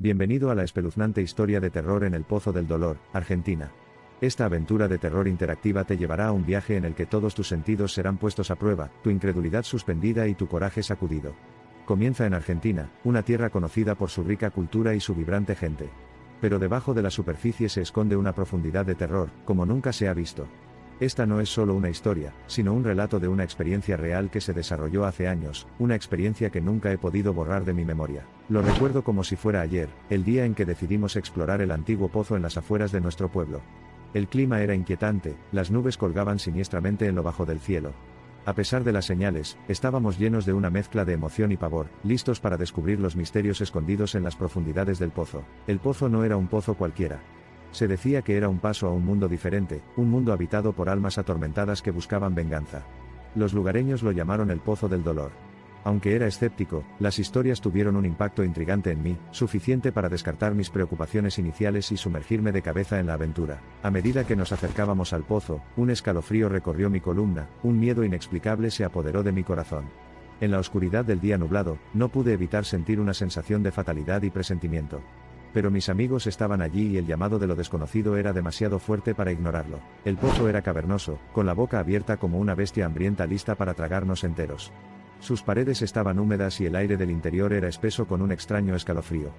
Bienvenido a la espeluznante historia de terror en el Pozo del Dolor, Argentina. Esta aventura de terror interactiva te llevará a un viaje en el que todos tus sentidos serán puestos a prueba, tu incredulidad suspendida y tu coraje sacudido. Comienza en Argentina, una tierra conocida por su rica cultura y su vibrante gente. Pero debajo de la superficie se esconde una profundidad de terror, como nunca se ha visto. Esta no es solo una historia, sino un relato de una experiencia real que se desarrolló hace años, una experiencia que nunca he podido borrar de mi memoria. Lo recuerdo como si fuera ayer, el día en que decidimos explorar el antiguo pozo en las afueras de nuestro pueblo. El clima era inquietante, las nubes colgaban siniestramente en lo bajo del cielo. A pesar de las señales, estábamos llenos de una mezcla de emoción y pavor, listos para descubrir los misterios escondidos en las profundidades del pozo. El pozo no era un pozo cualquiera. Se decía que era un paso a un mundo diferente, un mundo habitado por almas atormentadas que buscaban venganza. Los lugareños lo llamaron el Pozo del Dolor. Aunque era escéptico, las historias tuvieron un impacto intrigante en mí, suficiente para descartar mis preocupaciones iniciales y sumergirme de cabeza en la aventura. A medida que nos acercábamos al pozo, un escalofrío recorrió mi columna, un miedo inexplicable se apoderó de mi corazón. En la oscuridad del día nublado, no pude evitar sentir una sensación de fatalidad y presentimiento. Pero mis amigos estaban allí y el llamado de lo desconocido era demasiado fuerte para ignorarlo. El pozo era cavernoso, con la boca abierta como una bestia hambrienta lista para tragarnos enteros. Sus paredes estaban húmedas y el aire del interior era espeso con un extraño escalofrío.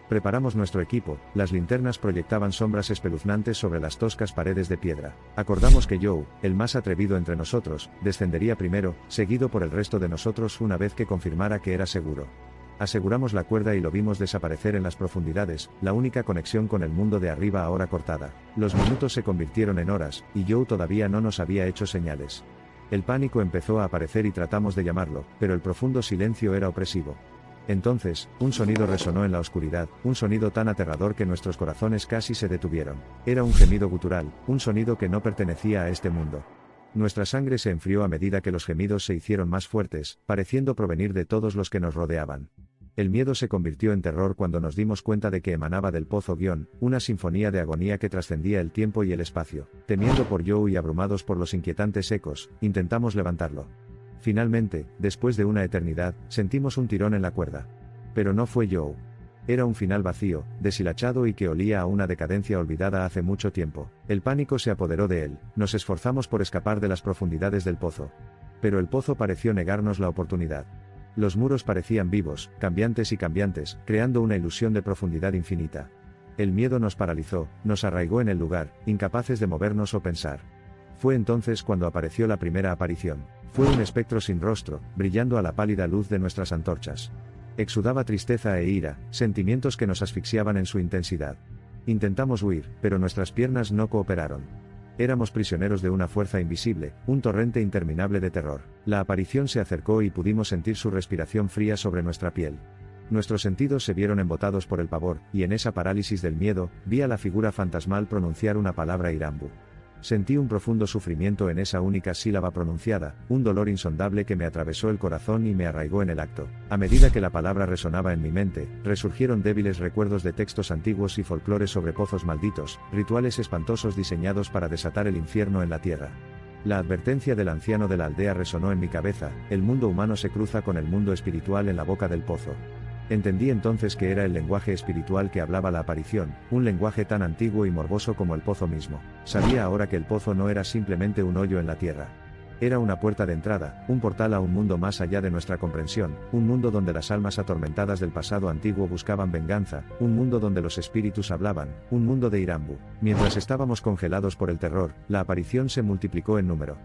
Preparamos nuestro equipo, las linternas proyectaban sombras espeluznantes sobre las toscas paredes de piedra. Acordamos que Joe, el más atrevido entre nosotros, descendería primero, seguido por el resto de nosotros una vez que confirmara que era seguro. Aseguramos la cuerda y lo vimos desaparecer en las profundidades, la única conexión con el mundo de arriba ahora cortada. Los minutos se convirtieron en horas, y Joe todavía no nos había hecho señales. El pánico empezó a aparecer y tratamos de llamarlo, pero el profundo silencio era opresivo. Entonces, un sonido resonó en la oscuridad, un sonido tan aterrador que nuestros corazones casi se detuvieron. Era un gemido gutural, un sonido que no pertenecía a este mundo. Nuestra sangre se enfrió a medida que los gemidos se hicieron más fuertes, pareciendo provenir de todos los que nos rodeaban. El miedo se convirtió en terror cuando nos dimos cuenta de que emanaba del pozo una sinfonía de agonía que trascendía el tiempo y el espacio. Temiendo por Joe y abrumados por los inquietantes ecos, intentamos levantarlo. Finalmente, después de una eternidad, sentimos un tirón en la cuerda. Pero no fue Joe. Era un final vacío, deshilachado y que olía a una decadencia olvidada hace mucho tiempo. El pánico se apoderó de él, nos esforzamos por escapar de las profundidades del pozo. Pero el pozo pareció negarnos la oportunidad. Los muros parecían vivos, cambiantes y cambiantes, creando una ilusión de profundidad infinita. El miedo nos paralizó, nos arraigó en el lugar, incapaces de movernos o pensar. Fue entonces cuando apareció la primera aparición. Fue un espectro sin rostro, brillando a la pálida luz de nuestras antorchas. Exudaba tristeza e ira, sentimientos que nos asfixiaban en su intensidad. Intentamos huir, pero nuestras piernas no cooperaron. Éramos prisioneros de una fuerza invisible, un torrente interminable de terror. La aparición se acercó y pudimos sentir su respiración fría sobre nuestra piel. Nuestros sentidos se vieron embotados por el pavor, y en esa parálisis del miedo, vi a la figura fantasmal pronunciar una palabra Irambu. Sentí un profundo sufrimiento en esa única sílaba pronunciada, un dolor insondable que me atravesó el corazón y me arraigó en el acto. A medida que la palabra resonaba en mi mente, resurgieron débiles recuerdos de textos antiguos y folclores sobre pozos malditos, rituales espantosos diseñados para desatar el infierno en la tierra. La advertencia del anciano de la aldea resonó en mi cabeza: el mundo humano se cruza con el mundo espiritual en la boca del pozo. Entendí entonces que era el lenguaje espiritual que hablaba la aparición, un lenguaje tan antiguo y morboso como el pozo mismo. Sabía ahora que el pozo no era simplemente un hoyo en la tierra. Era una puerta de entrada, un portal a un mundo más allá de nuestra comprensión, un mundo donde las almas atormentadas del pasado antiguo buscaban venganza, un mundo donde los espíritus hablaban, un mundo de Irambu. Mientras estábamos congelados por el terror, la aparición se multiplicó en número.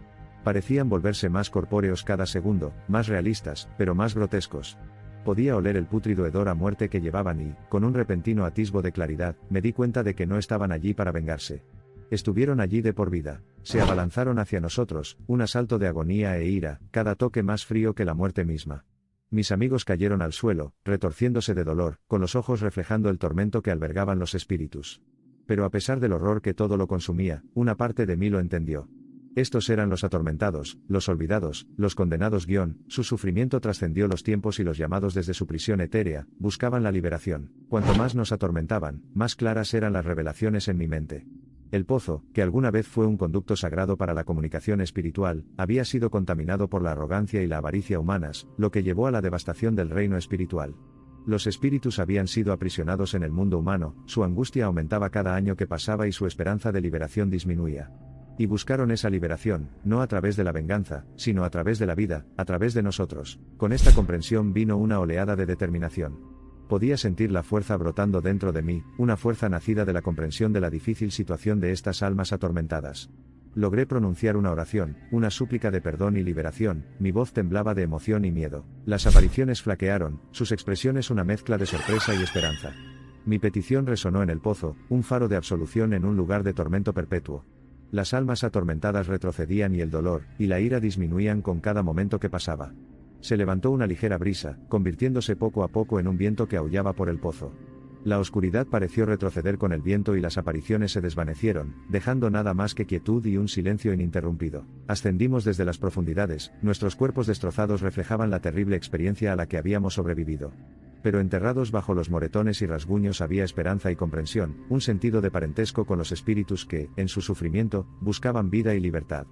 Parecían volverse más corpóreos cada segundo, más realistas, pero más grotescos. Podía oler el pútrido hedor a muerte que llevaban y, con un repentino atisbo de claridad, me di cuenta de que no estaban allí para vengarse. Estuvieron allí de por vida. Se abalanzaron hacia nosotros, un asalto de agonía e ira, cada toque más frío que la muerte misma. Mis amigos cayeron al suelo, retorciéndose de dolor, con los ojos reflejando el tormento que albergaban los espíritus. Pero a pesar del horror que todo lo consumía, una parte de mí lo entendió. Estos eran los atormentados, los olvidados, los condenados. Su sufrimiento trascendió los tiempos y los llamados desde su prisión etérea, buscaban la liberación. Cuanto más nos atormentaban, más claras eran las revelaciones en mi mente. El pozo, que alguna vez fue un conducto sagrado para la comunicación espiritual, había sido contaminado por la arrogancia y la avaricia humanas, lo que llevó a la devastación del reino espiritual. Los espíritus habían sido aprisionados en el mundo humano, su angustia aumentaba cada año que pasaba y su esperanza de liberación disminuía. Y buscaron esa liberación, no a través de la venganza, sino a través de la vida, a través de nosotros. Con esta comprensión vino una oleada de determinación. Podía sentir la fuerza brotando dentro de mí, una fuerza nacida de la comprensión de la difícil situación de estas almas atormentadas. Logré pronunciar una oración, una súplica de perdón y liberación, mi voz temblaba de emoción y miedo. Las apariciones flaquearon, sus expresiones una mezcla de sorpresa y esperanza. Mi petición resonó en el pozo, un faro de absolución en un lugar de tormento perpetuo. Las almas atormentadas retrocedían y el dolor y la ira disminuían con cada momento que pasaba. Se levantó una ligera brisa, convirtiéndose poco a poco en un viento que aullaba por el pozo. La oscuridad pareció retroceder con el viento y las apariciones se desvanecieron, dejando nada más que quietud y un silencio ininterrumpido. Ascendimos desde las profundidades, nuestros cuerpos destrozados reflejaban la terrible experiencia a la que habíamos sobrevivido. Pero enterrados bajo los moretones y rasguños había esperanza y comprensión, un sentido de parentesco con los espíritus que, en su sufrimiento, buscaban vida y libertad.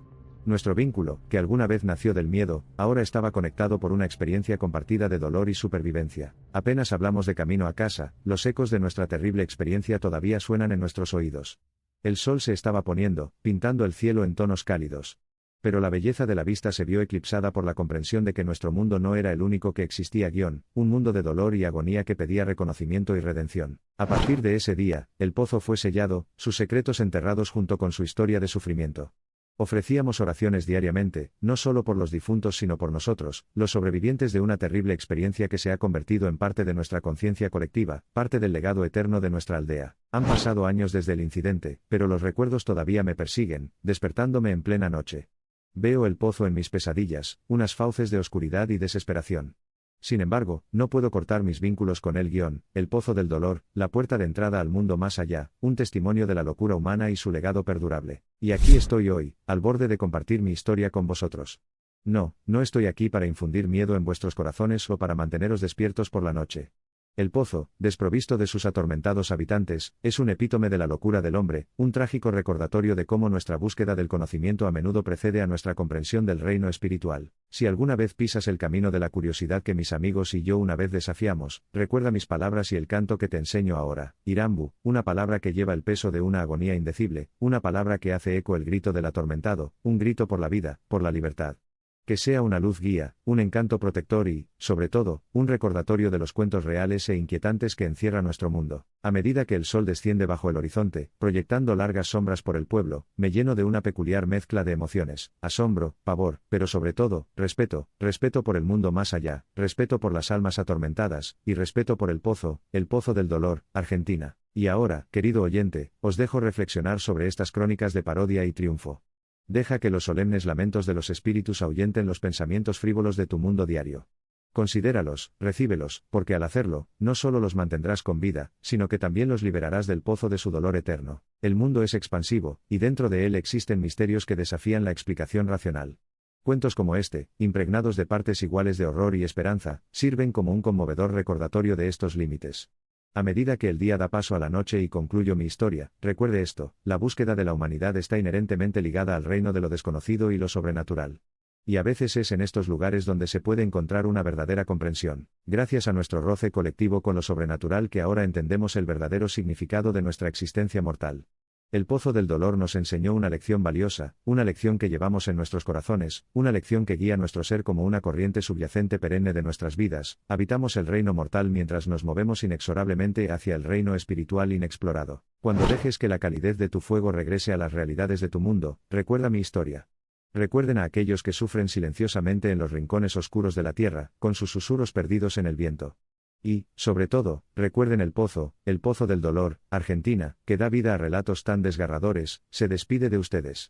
Nuestro vínculo, que alguna vez nació del miedo, ahora estaba conectado por una experiencia compartida de dolor y supervivencia. Apenas hablamos de camino a casa, los ecos de nuestra terrible experiencia todavía suenan en nuestros oídos. El sol se estaba poniendo, pintando el cielo en tonos cálidos. Pero la belleza de la vista se vio eclipsada por la comprensión de que nuestro mundo no era el único que existía, un mundo de dolor y agonía que pedía reconocimiento y redención. A partir de ese día, el pozo fue sellado, sus secretos enterrados junto con su historia de sufrimiento. Ofrecíamos oraciones diariamente, no solo por los difuntos sino por nosotros, los sobrevivientes de una terrible experiencia que se ha convertido en parte de nuestra conciencia colectiva, parte del legado eterno de nuestra aldea. Han pasado años desde el incidente, pero los recuerdos todavía me persiguen, despertándome en plena noche. Veo el pozo en mis pesadillas, unas fauces de oscuridad y desesperación. Sin embargo, no puedo cortar mis vínculos con él. El pozo del dolor, la puerta de entrada al mundo más allá, un testimonio de la locura humana y su legado perdurable. Y aquí estoy hoy, al borde de compartir mi historia con vosotros. No estoy aquí para infundir miedo en vuestros corazones o para manteneros despiertos por la noche. El pozo, desprovisto de sus atormentados habitantes, es un epítome de la locura del hombre, un trágico recordatorio de cómo nuestra búsqueda del conocimiento a menudo precede a nuestra comprensión del reino espiritual. Si alguna vez pisas el camino de la curiosidad que mis amigos y yo una vez desafiamos, recuerda mis palabras y el canto que te enseño ahora. Irambu, una palabra que lleva el peso de una agonía indecible, una palabra que hace eco el grito del atormentado, un grito por la vida, por la libertad. Que sea una luz guía, un encanto protector y, sobre todo, un recordatorio de los cuentos reales e inquietantes que encierra nuestro mundo. A medida que el sol desciende bajo el horizonte, proyectando largas sombras por el pueblo, me lleno de una peculiar mezcla de emociones, asombro, pavor, pero sobre todo, respeto por el mundo más allá, respeto por las almas atormentadas, y respeto por el pozo del dolor, Argentina. Y ahora, querido oyente, os dejo reflexionar sobre estas crónicas de parodia y triunfo. Deja que los solemnes lamentos de los espíritus ahuyenten los pensamientos frívolos de tu mundo diario. Considéralos, recíbelos, porque al hacerlo, no solo los mantendrás con vida, sino que también los liberarás del pozo de su dolor eterno. El mundo es expansivo, y dentro de él existen misterios que desafían la explicación racional. Cuentos como este, impregnados de partes iguales de horror y esperanza, sirven como un conmovedor recordatorio de estos límites. A medida que el día da paso a la noche y concluyo mi historia, recuerde esto: la búsqueda de la humanidad está inherentemente ligada al reino de lo desconocido y lo sobrenatural. Y a veces es en estos lugares donde se puede encontrar una verdadera comprensión, gracias a nuestro roce colectivo con lo sobrenatural, que ahora entendemos el verdadero significado de nuestra existencia mortal. El pozo del dolor nos enseñó una lección valiosa, una lección que llevamos en nuestros corazones, una lección que guía nuestro ser como una corriente subyacente perenne de nuestras vidas. Habitamos el reino mortal mientras nos movemos inexorablemente hacia el reino espiritual inexplorado. Cuando dejes que la calidez de tu fuego regrese a las realidades de tu mundo, recuerda mi historia. Recuerden a aquellos que sufren silenciosamente en los rincones oscuros de la tierra, con sus susurros perdidos en el viento. Y, sobre todo, recuerden el pozo del dolor, Argentina, que da vida a relatos tan desgarradores. Se despide de ustedes